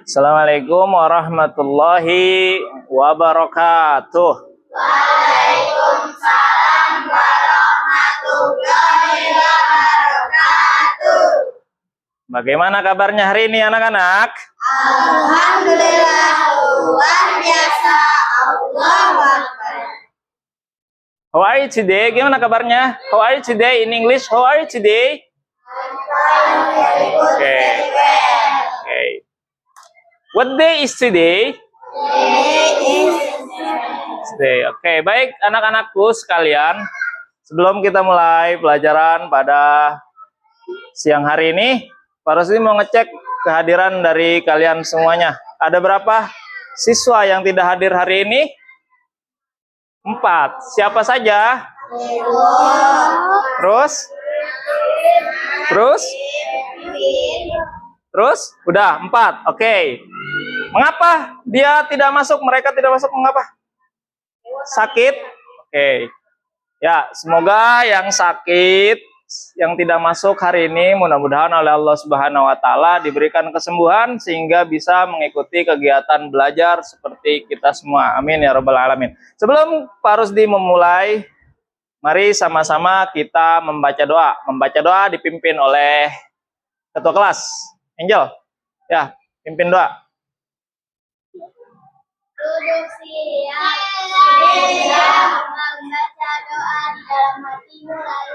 Assalamualaikum warahmatullahi wabarakatuh. Waalaikumsalam warahmatullahi wabarakatuh. Bagaimana kabarnya hari ini anak-anak? Alhamdulillah, luar biasa. Allahu Akbar. How are you today? Gimana kabarnya? How are you today in English? How are you today? Okay. Okay. What day is today? Today. Oke, baik anak-anakku sekalian. Sebelum kita mulai pelajaran pada siang hari ini, Pak Rusdi mau ngecek kehadiran dari kalian semuanya. Ada berapa siswa yang tidak hadir hari ini? 4. Siapa saja? Terus? Udah 4. Oke. Mengapa dia tidak masuk? Mereka tidak masuk mengapa? Sakit? Oke. Ya, semoga yang sakit, yang tidak masuk hari ini, mudah-mudahan oleh Allah Subhanahu wa Ta'ala diberikan kesembuhan sehingga bisa mengikuti kegiatan belajar seperti kita semua. Amin ya Rabbal Alamin. Sebelum Pak Rusdi memulai, mari sama-sama kita membaca doa. Membaca doa dipimpin oleh ketua kelas, Angel. Ya, pimpin doa. Duduk siap membaca doa di dalam hati mulai.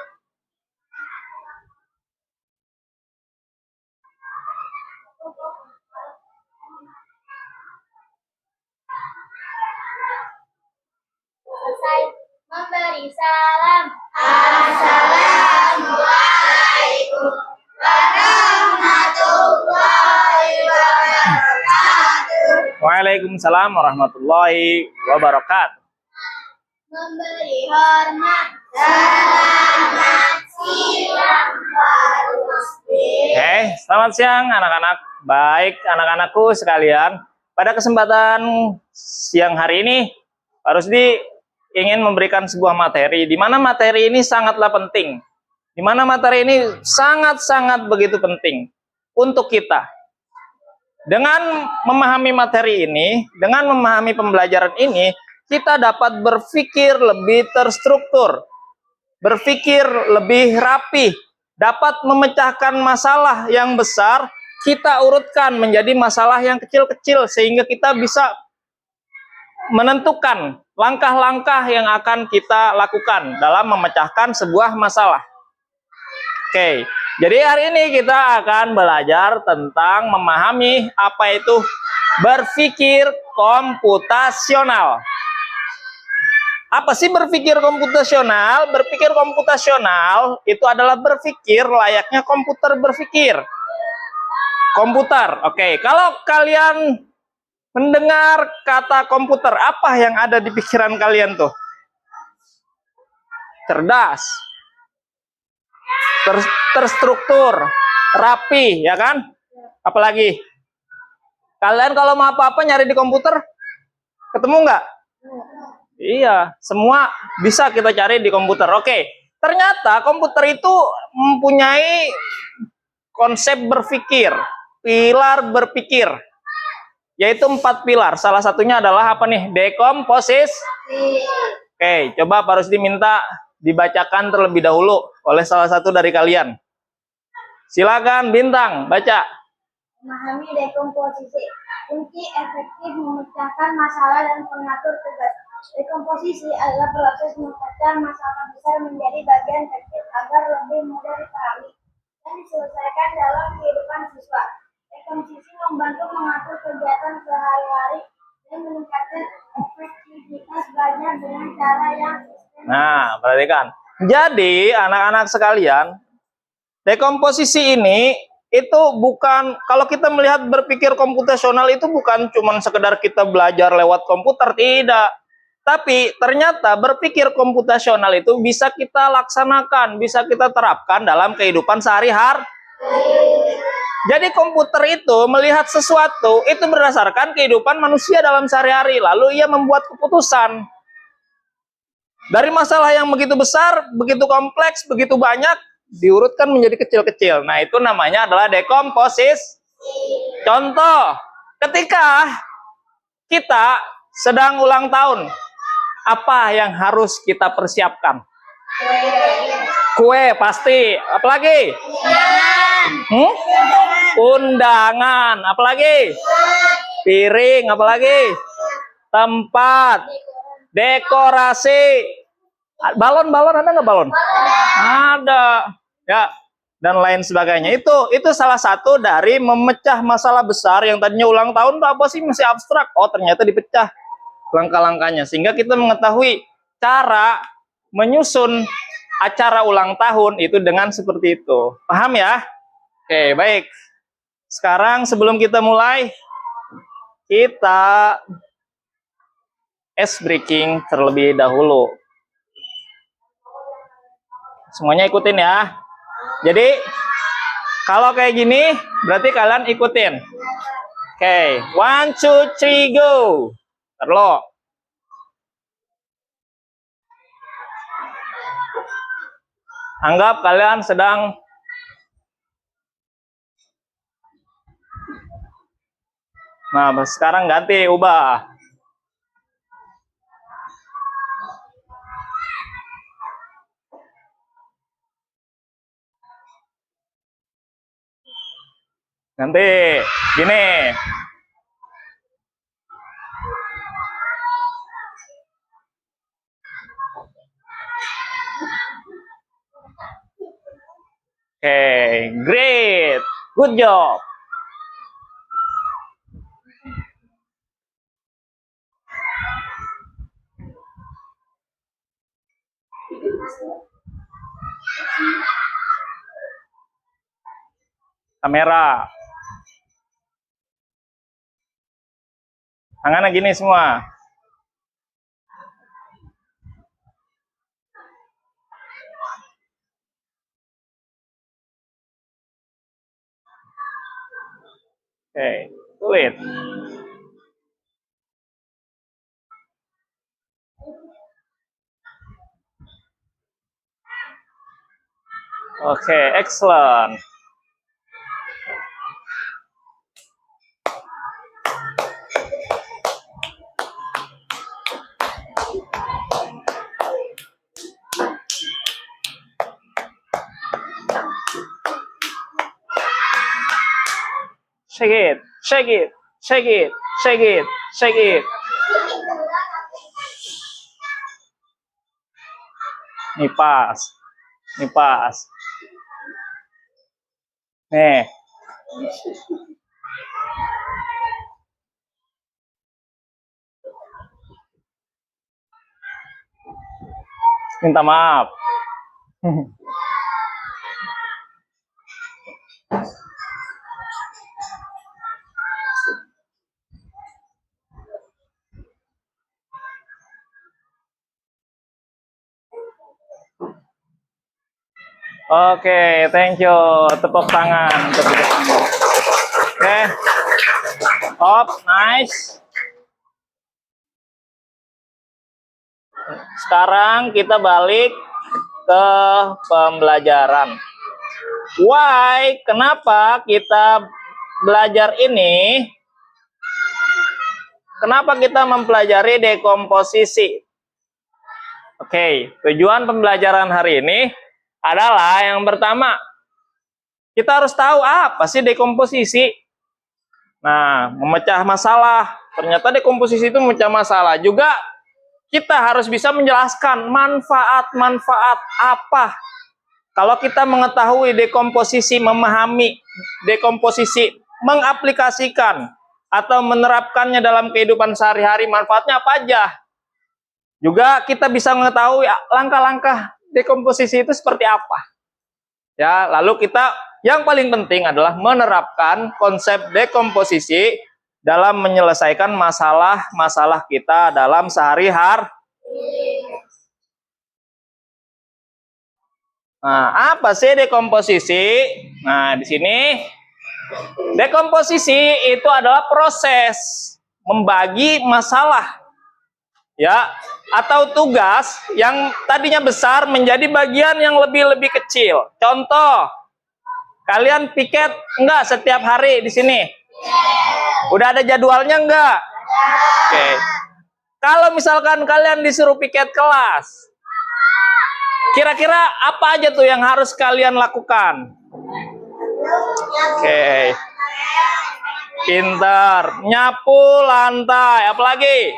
Selesai memberi salam. Assalamualaikum warahmatullahi wabarakatuh. Waalaikumsalam warahmatullahi wabarakatuh. Memberi hormat. Selamat siang Pak Rusdi. Selamat siang anak-anak. Baik anak-anakku sekalian, pada kesempatan siang hari ini Pak Rusdi ingin memberikan sebuah materi di mana materi ini sangatlah penting. Di mana materi ini sangat-sangat begitu penting untuk kita. Dengan memahami materi ini, dengan memahami pembelajaran ini, kita dapat berpikir lebih terstruktur, berpikir lebih rapi, dapat memecahkan masalah yang besar, kita urutkan menjadi masalah yang kecil-kecil sehingga kita bisa menentukan langkah-langkah yang akan kita lakukan dalam memecahkan sebuah masalah. Oke, jadi hari ini kita akan belajar tentang memahami apa itu berpikir komputasional. Apa sih berpikir komputasional? Berpikir komputasional itu adalah berpikir layaknya komputer berpikir. Komputer, oke. Kalau kalian mendengar kata komputer, apa yang ada di pikiran kalian tuh? Cerdas, terstruktur, rapi, ya kan? Apalagi? Kalian kalau mau apa-apa nyari di komputer, ketemu nggak? Iya, semua bisa kita cari di komputer. Oke, ternyata komputer itu mempunyai konsep berpikir, pilar berpikir, yaitu 4 pilar. Salah satunya adalah apa nih? Dekomposisi. Oke, coba Pak Rusdi minta dibacakan terlebih dahulu oleh salah satu dari kalian. Silakan Bintang, baca. Memahami dekomposisi, kunci efektif memecahkan masalah dan mengatur tugas. Dekomposisi adalah proses memecah masalah besar menjadi bagian kecil agar lebih mudah dipahami dan diselesaikan dalam kehidupan siswa. Dekomposisi membantu mengatur kegiatan sehari-hari dan meningkatkan efektivitas belajar dengan cara yang sistematis. Nah, perhatikan. Jadi, anak-anak sekalian, dekomposisi ini itu bukan, kalau kita melihat berpikir komputasional itu bukan cuma sekedar kita belajar lewat komputer, tidak. Tapi ternyata berpikir komputasional itu bisa kita laksanakan, bisa kita terapkan dalam kehidupan sehari-hari. Jadi komputer itu melihat sesuatu itu berdasarkan kehidupan manusia dalam sehari-hari, lalu ia membuat keputusan. Dari masalah yang begitu besar, begitu kompleks, begitu banyak, diurutkan menjadi kecil-kecil. Nah, itu namanya adalah dekomposisi. Contoh, ketika kita sedang ulang tahun, apa yang harus kita persiapkan? Kue pasti. Apalagi? Undangan. Apalagi? Piring. Apalagi? Tempat. Dekorasi. Balon-balon ada nggak balon? Ada. Ya. Dan lain sebagainya. Itu salah satu dari memecah masalah besar yang tadinya ulang tahun tuh apa sih, masih abstrak. Oh, ternyata dipecah langkah-langkahnya sehingga kita mengetahui cara menyusun acara ulang tahun itu dengan seperti itu. Paham ya? Oke, baik. Sekarang sebelum kita mulai, kita ice breaking terlebih dahulu. Semuanya ikutin ya. Jadi kalau kayak gini berarti kalian ikutin. Oke, 1, 2, 3, go. Terlo. Anggap kalian sedang sekarang ganti, ubah. Ganti, gini. Oke, great. Good job. Kamera. Tangannya gini semua. Oke, sulit. Oke, excellent. Shake it, shake it, shake it, shake it, shake it. Nih pas, nih pas. Nih. Minta maaf. Oke, thank you. Tepuk tangan. Oke. Top, nice. Sekarang kita balik ke pembelajaran. Why? Kenapa kita belajar ini? Kenapa kita mempelajari dekomposisi? Oke, tujuan pembelajaran hari ini adalah yang pertama, kita harus tahu apa sih dekomposisi. Nah, memecah masalah. Ternyata dekomposisi itu memecah masalah. Juga kita harus bisa menjelaskan manfaat-manfaat apa. Kalau kita mengetahui dekomposisi, memahami dekomposisi, mengaplikasikan atau menerapkannya dalam kehidupan sehari-hari, manfaatnya apa aja. Juga kita bisa mengetahui langkah-langkah dekomposisi itu seperti apa. Ya, lalu kita yang paling penting adalah menerapkan konsep dekomposisi dalam menyelesaikan masalah-masalah kita dalam sehari-hari. Nah, apa sih dekomposisi? Nah, di sini dekomposisi itu adalah proses membagi masalah, ya, atau tugas yang tadinya besar menjadi bagian yang lebih kecil. Contoh, kalian piket enggak setiap hari di sini? Udah ada jadwalnya enggak? Oke. Kalau misalkan kalian disuruh piket kelas, kira-kira apa aja tuh yang harus kalian lakukan? Oke. Pinter. Nyapu lantai, apalagi?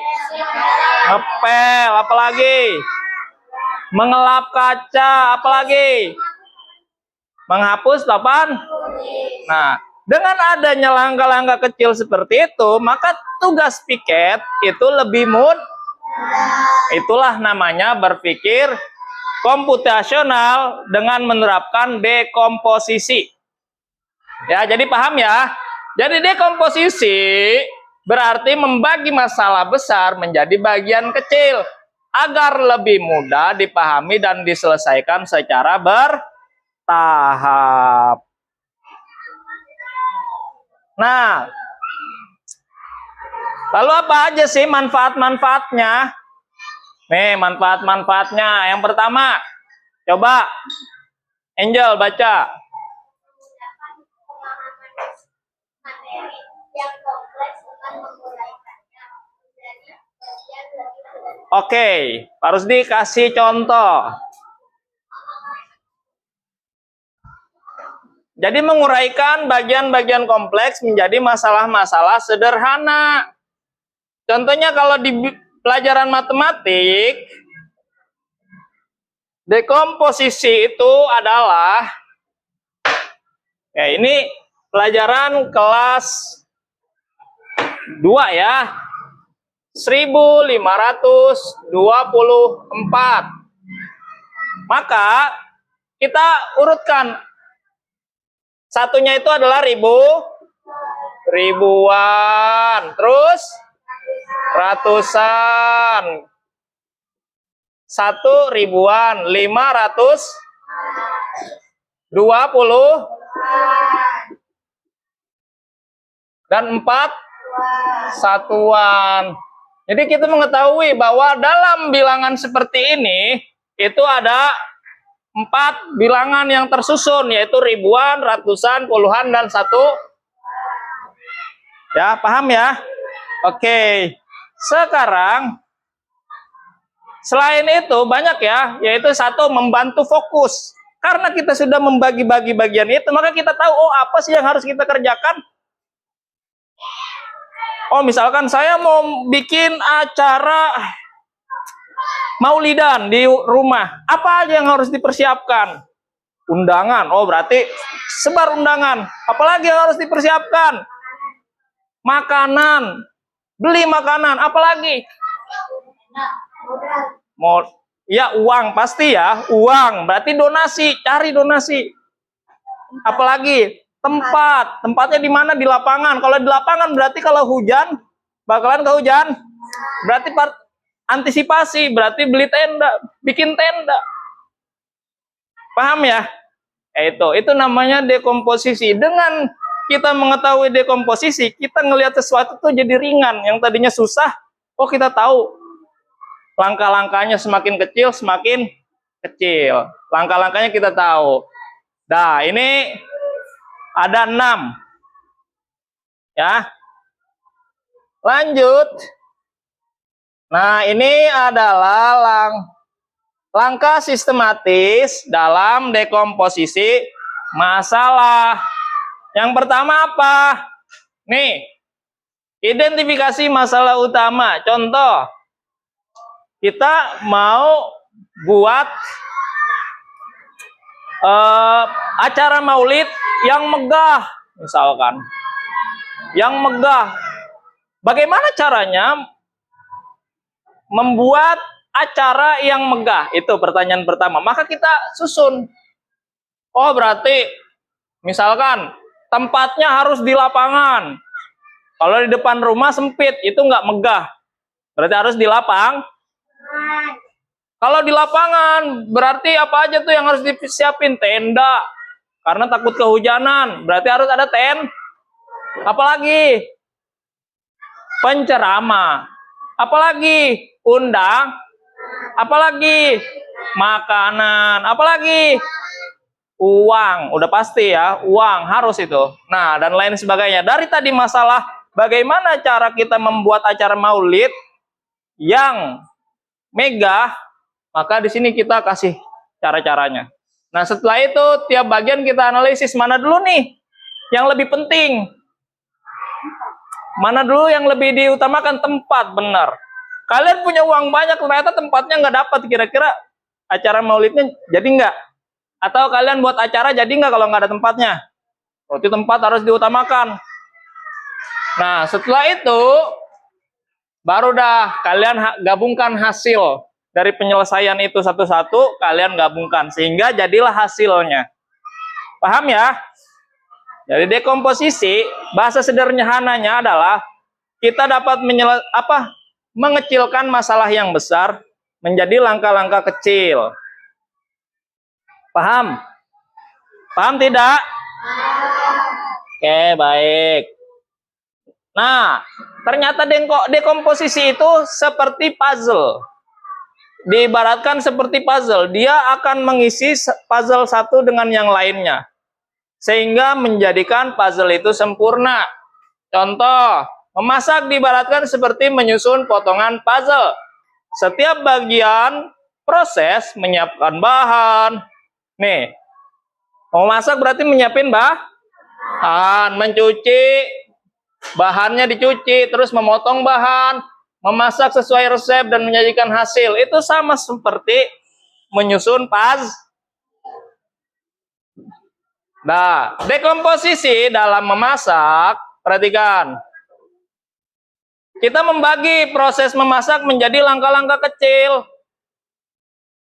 Ngepel, apalagi? Mengelap kaca, apalagi? Menghapus papan? Nah, dengan adanya langkah-langkah kecil seperti itu, maka tugas piket itu lebih mudah. Itulah namanya berpikir komputasional dengan menerapkan dekomposisi. Ya, jadi paham ya? Jadi dekomposisi berarti membagi masalah besar menjadi bagian kecil agar lebih mudah dipahami dan diselesaikan secara bertahap. Nah, lalu apa aja sih manfaat-manfaatnya? Nih, manfaat-manfaatnya. Yang pertama, coba Angel baca. Materi yang kompleks dengan menguraikannya menjadi bagian lebih sederhana. Oke, Pak Rusdi kasih contoh. Jadi menguraikan bagian-bagian kompleks menjadi masalah-masalah sederhana. Contohnya kalau di pelajaran matematik, dekomposisi itu adalah, ya ini pelajaran kelas 2 ya, 1524. Maka kita urutkan. Satunya itu adalah ribuan, terus ratusan, 1.000-an, 520, dan 4 satuan. Jadi kita mengetahui bahwa dalam bilangan seperti ini itu ada 4 bilangan yang tersusun, yaitu ribuan, ratusan, puluhan, dan 1. Ya, paham ya? Oke. Sekarang selain itu banyak ya, yaitu 1, membantu fokus. Karena kita sudah membagi-bagi bagian itu, maka kita tahu oh apa sih yang harus kita kerjakan. Oh, misalkan saya mau bikin acara Maulidan di rumah, apa aja yang harus dipersiapkan? Undangan. Oh, berarti sebar undangan. Apalagi yang harus dipersiapkan? Makanan. Beli makanan. Apalagi? Ya, uang pasti ya. Uang. Berarti donasi. Cari donasi. Apalagi? Tempat. Tempatnya di mana? Di lapangan. Kalau di lapangan berarti kalau hujan, bakalan kehujan. Berarti antisipasi, berarti beli tenda, bikin tenda. Paham ya? Itu namanya dekomposisi. Dengan kita mengetahui dekomposisi, kita ngelihat sesuatu tuh jadi ringan. Yang tadinya susah, oh kita tahu. Langkah-langkahnya semakin kecil, semakin kecil. Langkah-langkahnya kita tahu. Nah, ini ada 6. Ya. Lanjut. Nah, ini adalah langkah sistematis dalam dekomposisi masalah. Yang pertama apa? Nih, identifikasi masalah utama. Contoh, kita mau buat acara maulid yang megah, misalkan. Yang megah. Bagaimana caranya membuat acara yang megah? Itu pertanyaan pertama. Maka kita susun. Oh, berarti misalkan tempatnya harus di lapangan. Kalau di depan rumah sempit, itu nggak megah. Berarti harus di lapang. Kalau di lapangan, berarti apa aja tuh yang harus disiapin? Tenda. Karena takut kehujanan. Berarti harus ada Apalagi? Penceramah. Apalagi? Undang. Apalagi? Makanan. Apalagi? Uang. Udah pasti ya, uang harus itu. Nah, dan lain sebagainya. Dari tadi masalah bagaimana cara kita membuat acara maulid yang megah, maka di sini kita kasih cara-caranya. Nah, setelah itu tiap bagian kita analisis mana dulu nih yang lebih penting. Mana dulu yang lebih diutamakan, tempat, benar. Kalian punya uang banyak, ternyata tempatnya nggak dapat, kira-kira acara maulidnya jadi nggak? Atau kalian buat acara jadi nggak kalau nggak ada tempatnya? Berarti tempat harus diutamakan. Nah, setelah itu baru dah kalian gabungkan hasil dari penyelesaian itu satu-satu, kalian gabungkan sehingga jadilah hasilnya. Paham ya? Jadi dekomposisi, bahasa sederhananya adalah kita dapat mengecilkan masalah yang besar menjadi langkah-langkah kecil. Paham? Paham tidak? Oke, baik. Nah, ternyata dekomposisi itu seperti puzzle. Diibaratkan seperti puzzle, dia akan mengisi puzzle satu dengan yang lainnya, sehingga menjadikan puzzle itu sempurna. Contoh, memasak diibaratkan seperti menyusun potongan puzzle. Setiap bagian proses menyiapkan bahan. Nih, mau masak berarti menyiapin bahan, mencuci, bahannya dicuci, terus memotong bahan, memasak sesuai resep dan menyajikan hasil. Itu sama seperti menyusun puzzle. Nah, dekomposisi dalam memasak, perhatikan. Kita membagi proses memasak menjadi langkah-langkah kecil.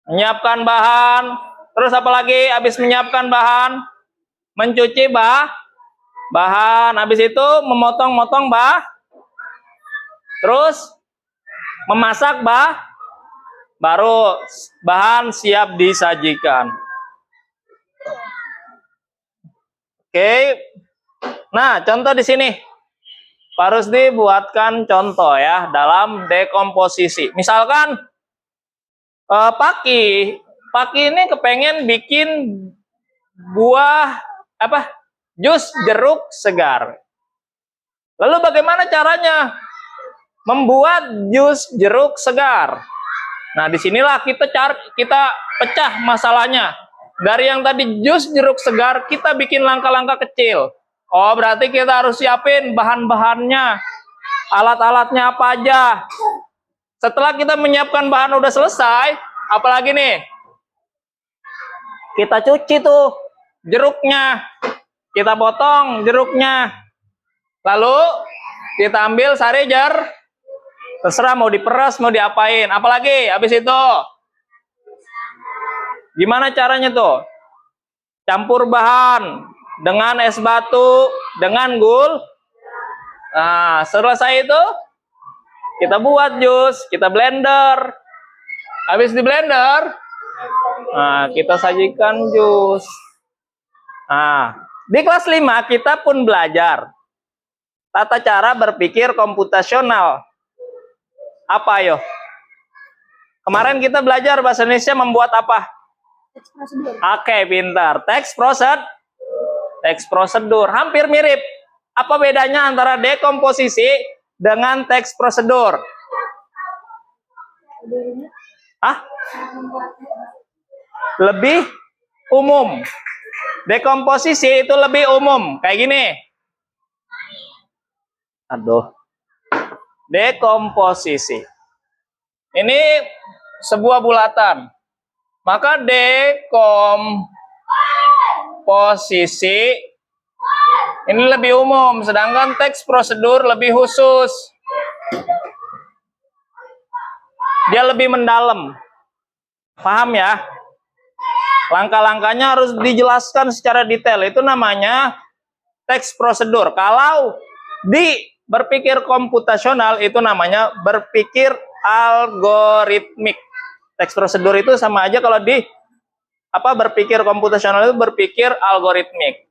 Menyiapkan bahan, terus apalagi habis menyiapkan bahan, mencuci bahan, habis itu memotong-motong terus memasak baru bahan siap disajikan. Oke. Nah, contoh di sini. Pak Rusdi buatkan contoh ya dalam dekomposisi. Misalkan Paki ini kepengen bikin buah jus jeruk segar. Lalu bagaimana caranya membuat jus jeruk segar? Nah, disinilah kita pecah masalahnya. Dari yang tadi jus jeruk segar, kita bikin langkah-langkah kecil. Oh, berarti kita harus siapin bahan-bahannya, alat-alatnya apa aja. Setelah kita menyiapkan bahan udah selesai, apalagi nih? Kita cuci tuh jeruknya, kita potong jeruknya, lalu kita ambil sari terserah mau diperas mau diapain. Apalagi habis itu gimana caranya tuh? Campur bahan dengan es batu, dengan gula. Nah, selesai itu kita buat jus, kita blender. Habis di blender, nah, kita sajikan jus. Nah, di kelas 5 kita pun belajar tata cara berpikir komputasional. Apa yo? Kemarin kita belajar bahasa Indonesia membuat apa? Oke, pintar. Teks prosedur. Hampir mirip. Apa bedanya antara dekomposisi dengan teks prosedur? Lebih umum. Dekomposisi itu lebih umum. Kayak gini. Dekomposisi. Ini sebuah bulatan. Maka dekomposisi ini lebih umum, sedangkan teks prosedur lebih khusus. Dia lebih mendalam. Paham ya? Langkah-langkahnya harus dijelaskan secara detail. Itu namanya teks prosedur. Kalau di berpikir komputasional itu namanya berpikir algoritmik. Teks prosedur itu sama aja kalau di berpikir komputasional itu berpikir algoritmik.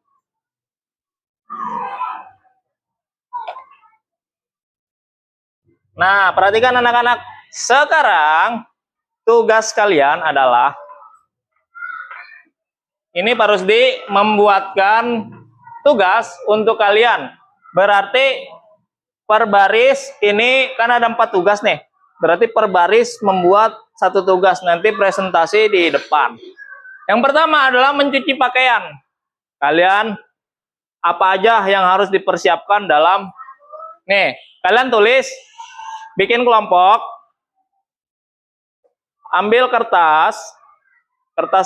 Nah, perhatikan anak-anak. Sekarang tugas kalian adalah ini Pak Rusdi membuatkan tugas untuk kalian. Berarti per baris ini kan ada 4 tugas nih. Berarti per baris membuat 1 tugas, nanti presentasi di depan. Yang pertama adalah mencuci pakaian. Kalian apa aja yang harus dipersiapkan dalam nih, kalian tulis, bikin kelompok, ambil kertas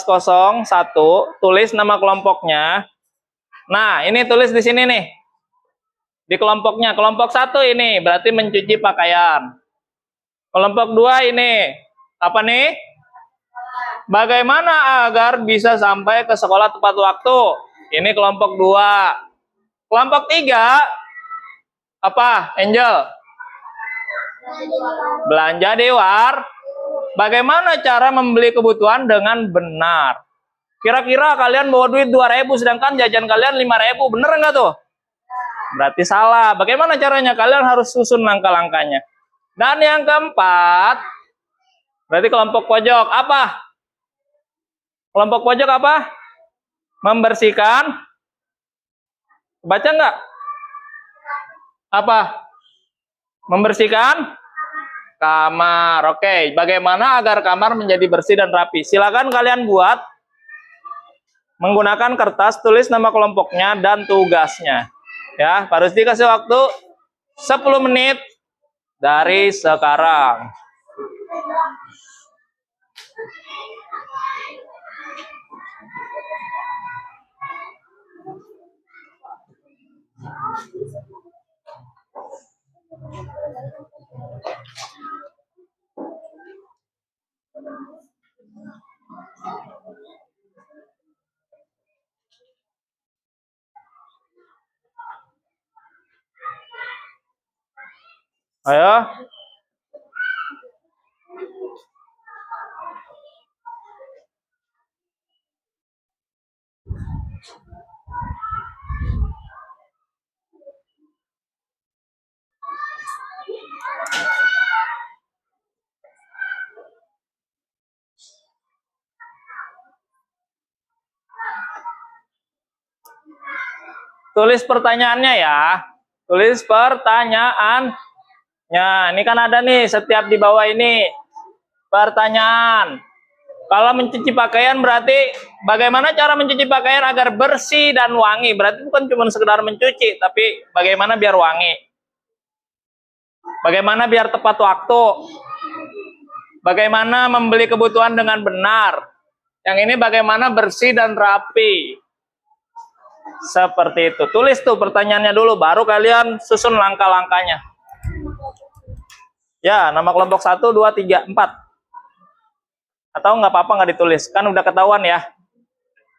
kosong 1, tulis nama kelompoknya. Nah, ini tulis di sini nih. Di kelompoknya, kelompok 1 ini berarti mencuci pakaian. Kelompok 2 ini apa nih? Bagaimana agar bisa sampai ke sekolah tepat waktu? Ini kelompok 2. Kelompok 3 apa, Angel? Belanja di Bagaimana cara membeli kebutuhan dengan benar? Kira-kira kalian bawa duit 2.000 sedangkan jajan kalian 5.000, bener nggak tuh? Berarti salah. Bagaimana caranya? Kalian harus susun langkah-langkahnya. Dan yang keempat, berarti kelompok pojok apa? Kelompok pojok apa? Membersihkan. Baca nggak? Apa? Membersihkan kamar. Oke, bagaimana agar kamar menjadi bersih dan rapi? Silakan kalian buat menggunakan kertas, tulis nama kelompoknya dan tugasnya. Ya, Pak Rusdi kasih waktu 10 menit dari sekarang. Ayo. Tulis pertanyaannya ya. Tulis pertanyaannya. Ini kan ada nih setiap di bawah ini. Pertanyaan. Kalau mencuci pakaian berarti bagaimana cara mencuci pakaian agar bersih dan wangi? Berarti bukan cuma sekedar mencuci, tapi bagaimana biar wangi. Bagaimana biar tepat waktu. Bagaimana membeli kebutuhan dengan benar. Yang ini bagaimana bersih dan rapi. Seperti itu. Tulis tuh pertanyaannya dulu, baru kalian susun langkah-langkahnya. Ya, nama kelompok 1, 2, 3, 4. Atau nggak apa-apa nggak ditulis. Kan udah ketahuan ya.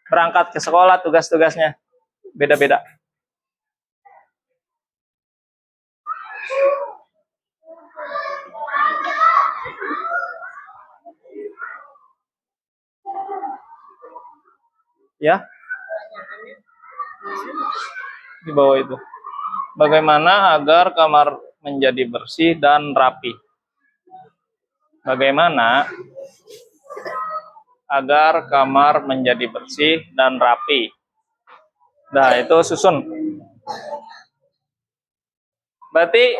Berangkat ke sekolah, tugas-tugasnya. Beda-beda. Ya. Di bawah itu. Bagaimana agar kamar menjadi bersih dan rapi? Bagaimana agar kamar menjadi bersih dan rapi? Nah, itu susun. Berarti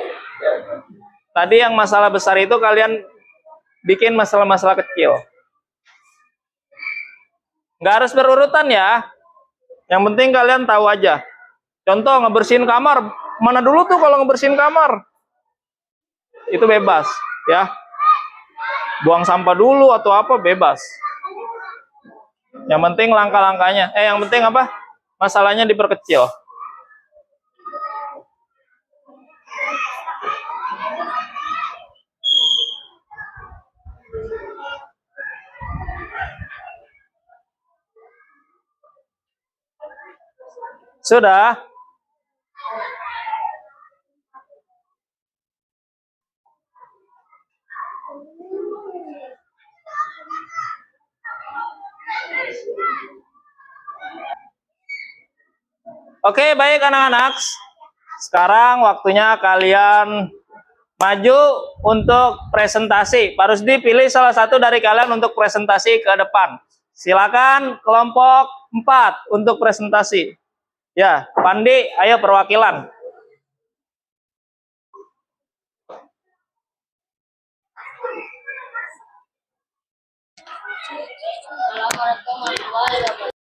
tadi yang masalah besar itu kalian bikin masalah-masalah kecil. Nggak harus berurutan ya. Yang penting kalian tahu aja. Contoh ngebersihin kamar. Mana dulu tuh kalau ngebersihin kamar? Itu bebas ya. Buang sampah dulu atau apa bebas. Yang penting langkah-langkahnya. Yang penting apa? Masalahnya diperkecil. Sudah? Oke, baik anak-anak. Sekarang waktunya kalian maju untuk presentasi. Pak Rusdi pilih salah satu dari kalian untuk presentasi ke depan. Silakan kelompok 4 untuk presentasi. Ya, Pandi, ayo perwakilan. Assalamualaikum warahmatullahi wabarakatuh.